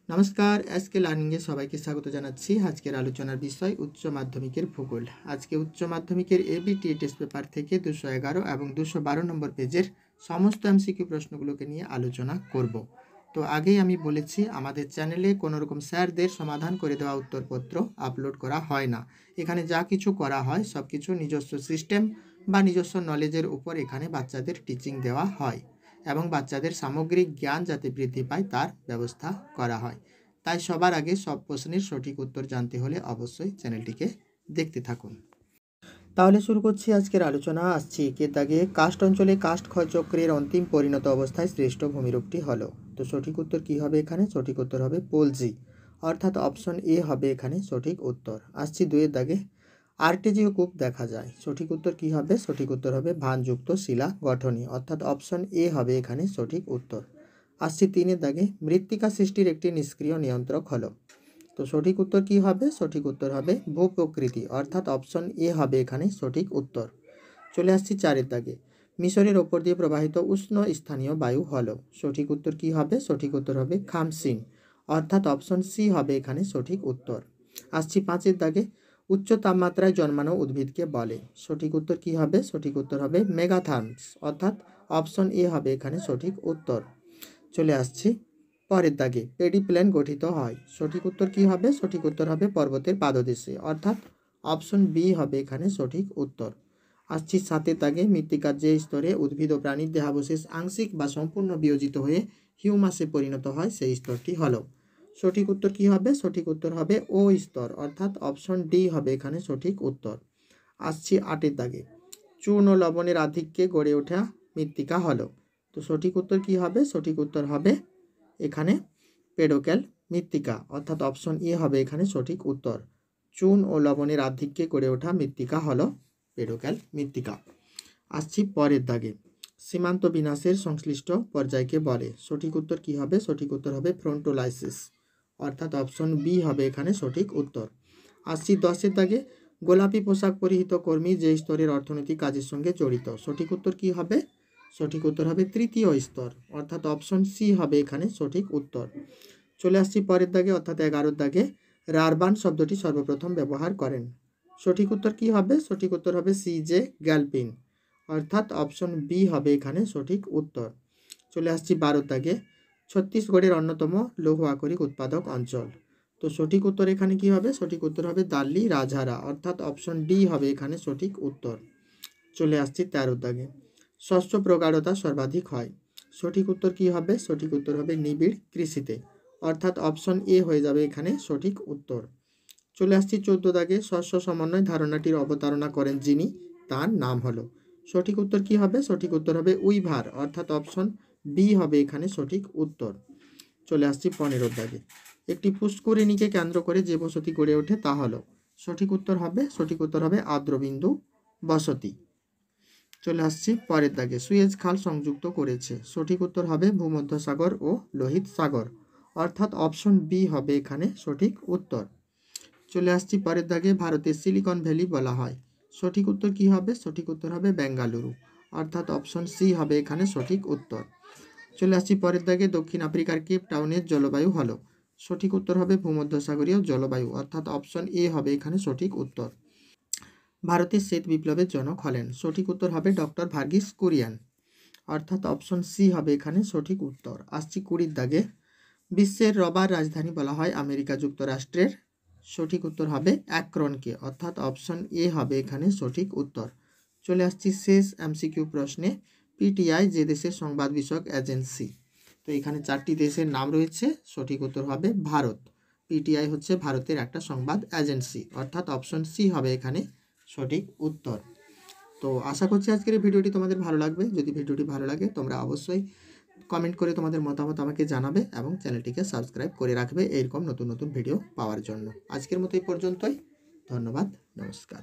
नमस्कार एसके लार्निंगे सबाइके स्वागत जानाচ্ছি। आजकेर आलोचनार विषय उच्च माध्यमिकेर भूगोल। आज के उच्च माध्यमिकेर एबीटी टेस्ट पेपर थेके 211 এবং 212 নম্বর পেজের समस्त एमसीकिউ प्रश्नগুলোকে নিয়ে আলোচনা করব। তো আগেই আমি বলেছি আমাদের চ্যানেলে কোনো রকম স্যারদের সমাধান করে দেওয়া উত্তরপত্র আপলোড করা হয় না। এখানে যা কিছু করা হয় সবকিছু নিজস্ব সিস্টেম বা নিজস্ব নলেজের উপর এখানে বাচ্চাদের টিচিং দেওয়া হয় এবং বাচ্চাদের সামগ্রিক জ্ঞান যাতে বৃদ্ধি পায় তার ব্যবস্থা করা হয়। তাই সবার আগে সব প্রশ্নের সঠিক উত্তর জানতে হলে অবশ্যই চ্যানেলটিকে দেখতে থাকুন। তাহলে শুরু করছি আজকের আলোচনা। আসছি একের দাগে কাস্ট অঞ্চলে কাস্ট ক্ষয়চক্রের অন্তিম পরিণত অবস্থায় শ্রেষ্ঠ ভূমিরূপটি হলো। তো সঠিক উত্তর কি হবে এখানে? সঠিক উত্তর হবে পোলজি, অর্থাৎ অপশন এ হবে এখানে সঠিক উত্তর। আসছি দুইয়ের দাগে আর্টেজীয় কূপ দেখা যায়। সঠিক উত্তর কি হবে? সঠিক উত্তর হবে ভানযুক্ত শিলা গঠনী, অর্থাৎ অপশন এ হবে এখানে সঠিক উত্তর। আসছি তিনের দাগে মৃত্তিকা সৃষ্টির একটি নিষ্ক্রিয় নিয়ন্ত্রক হলো। তো সঠিক উত্তর কি হবে? সঠিক উত্তর হবে ভূপ্রকৃতি, অর্থাৎ অপশন এ হবে এখানে সঠিক উত্তর। চলে আসছি চারের দাগে মিশরের ওপর দিয়ে প্রবাহিত উষ্ণ স্থানীয় বায়ু হলো। সঠিক উত্তর কি হবে? সঠিক উত্তর হবে খামসিন, অর্থাৎ অপশন সি হবে এখানে সঠিক উত্তর। আসছি পাঁচের দাগে উচ্চ তাপমাত্রায় জন্মানো উদ্ভিদকে বলে। সঠিক উত্তর কি হবে? সঠিক উত্তর হবে মেগাথার্মস, অর্থাৎ অপশন এ হবে এখানে সঠিক উত্তর। চলে আসছি পরের দাগে পেডিপ্ল্যান গঠিত হয়। সঠিক উত্তর কি হবে? সঠিক উত্তর হবে পর্বতের পাদদেশে, অর্থাৎ অপশন বি হবে এখানে সঠিক উত্তর। আসছি সাতের দাগে মৃত্তিকার যে স্তরে উদ্ভিদ ও প্রাণীর দেহাবশেষ আংশিক বা সম্পূর্ণ বিয়োজিত হয়ে হিউমাসে পরিণত হয় সেই স্তরটি হলো। সঠিক উত্তর কি হবে? সঠিক উত্তর হবে ও স্তর, অর্থাৎ অপশন ডি হবে এখানে সঠিক উত্তর। আসছি আটের দাগে চূর্ণ লবণের আধিক্যে গড়ে ওঠা মৃত্তিকা হলো। তো সঠিক উত্তর কি হবে? সঠিক উত্তর হবে এখানে পেডোক্যাল মৃত্তিকা, অর্থাৎ অপশন এ হবে এখানে সঠিক উত্তর। চুন ও লবণের আধিক্যে গড়ে ওঠা মৃত্তিকা হলো পেডোক্যাল মৃত্তিকা। আসছি পরের দাগে সীমান্ত বিন্যাসের সংশ্লিষ্ট পর্যায়কে বলে। সঠিক উত্তর কি হবে? সঠিক উত্তর হবে ফ্রন্টোলাইসিস, অর্থাৎ অপশন বি হবে এখানে সঠিক উত্তর। আসছি দশের দাগে গোলাপি পোশাক পরিহিত কর্মী যে স্তরের অর্থনৈতিক কাজের সঙ্গে জড়িত। সঠিক উত্তর কি হবে? সঠিক উত্তর হবে তৃতীয় স্তর, অর্থাৎ অপশন সি হবে এখানে সঠিক উত্তর। চলে আসছি পরের দাগে অর্থাৎ 11 দাগে রারবান শব্দটি সর্বপ্রথম ব্যবহার করেন। সঠিক উত্তর কি হবে? সঠিক উত্তর হবে সি জে গ্যালপিন, অর্থাৎ অপশন বি হবে এখানে সঠিক উত্তর। চলে আসছি 12 দাগে ছত্তিশগড়ের অন্যতম লৌহ আকরিক উৎপাদক অঞ্চল। তো সঠিক উত্তর এখানে কি হবে? সঠিক উত্তর হবে দাল্লি রাজহারা, অর্থাৎ অপশন ডি হবে এখানে সঠিক উত্তর। চলে আসছি 13 দাগে শস্য প্রগাঢ়তা সর্বাধিক হয়। সঠিক উত্তর কি হবে? সঠিক উত্তর হবে নিবিড় কৃষিতে, অর্থাৎ অপশন এ হয়ে যাবে এখানে সঠিক উত্তর। চলে আসছি 14 দাগে শস্য সমন্বয় ধারণাটির অবতারণা করেন যিনি, তার নাম হলো। সঠিক উত্তর কি হবে? সঠিক উত্তর হবে উইভার, অর্থাৎ অপশন বি হবে এখানে সঠিক উত্তর। চলে আসছি 15 দাগে একটি পুষ্করিণীকে কেন্দ্র করে যে বসতি গড়ে ওঠে তা হলো। সঠিক উত্তর হবে আর্দ্রবিন্দু বসতি। চলে আসছি পরের দাগে সুয়েজ খাল সংযুক্ত করেছে। সঠিক উত্তর হবে ভূমধ্যসাগর ও লোহিত সাগর, অর্থাৎ অপশন বি হবে এখানে সঠিক উত্তর। চলে আসছি পরের দাগে ভারতের সিলিকন ভ্যালি বলা হয়। সঠিক উত্তর কি হবে? সঠিক উত্তর হবে বেঙ্গালুরু, অর্থাৎ অপশন সি হবে এখানে সঠিক উত্তর। চলে আসছি পরের দাগে দক্ষিণ আফ্রিকার কেপ টাউনের জলবায়ু হলো। সঠিক উত্তর হবে ভূমধ্যসাগরীয় জলবায়ু, অর্থাৎ অপশন এ হবে এখানে সঠিক উত্তর। ভারতের শ্বেত বিপ্লবের জনক হলেন। সঠিক উত্তর হবে ডক্টর ভার্গিস কুরিয়ান, অর্থাৎ অপশন সি হবে এখানে সঠিক উত্তর। আসছি 20 দাগে বিশ্বের রবার রাজধানী বলা হয় আমেরিকা যুক্তরাষ্ট্রের। সঠিক উত্তর হবে অ্যাক্রনকে, অর্থাৎ অপশন এ হবে এখানে সঠিক উত্তর। চলে আসছি শেষ এমসিকিউ প্রশ্নে পিটিআই যে দেশের সংবাদ বিষয়ক এজেন্সি। তো এখানে 4টি দেশের নাম রয়েছে। সঠিক উত্তর হবে ভারত। পিটিআই হচ্ছে ভারতের একটা সংবাদ এজেন্সি, অর্থাৎ অপশন সি হবে এখানে সঠিক উত্তর। তো আশা করছি আজকের এই ভিডিওটি তোমাদের ভালো লাগবে। যদি ভিডিওটি ভালো লাগে তোমরা অবশ্যই কমেন্ট করে তোমাদের মতামত আমাকে জানাবে এবং চ্যানেলটিকে সাবস্ক্রাইব করে রাখবে এরকম নতুন নতুন ভিডিও পাওয়ার জন্য। আজকের মতো এই পর্যন্তই। ধন্যবাদ, নমস্কার।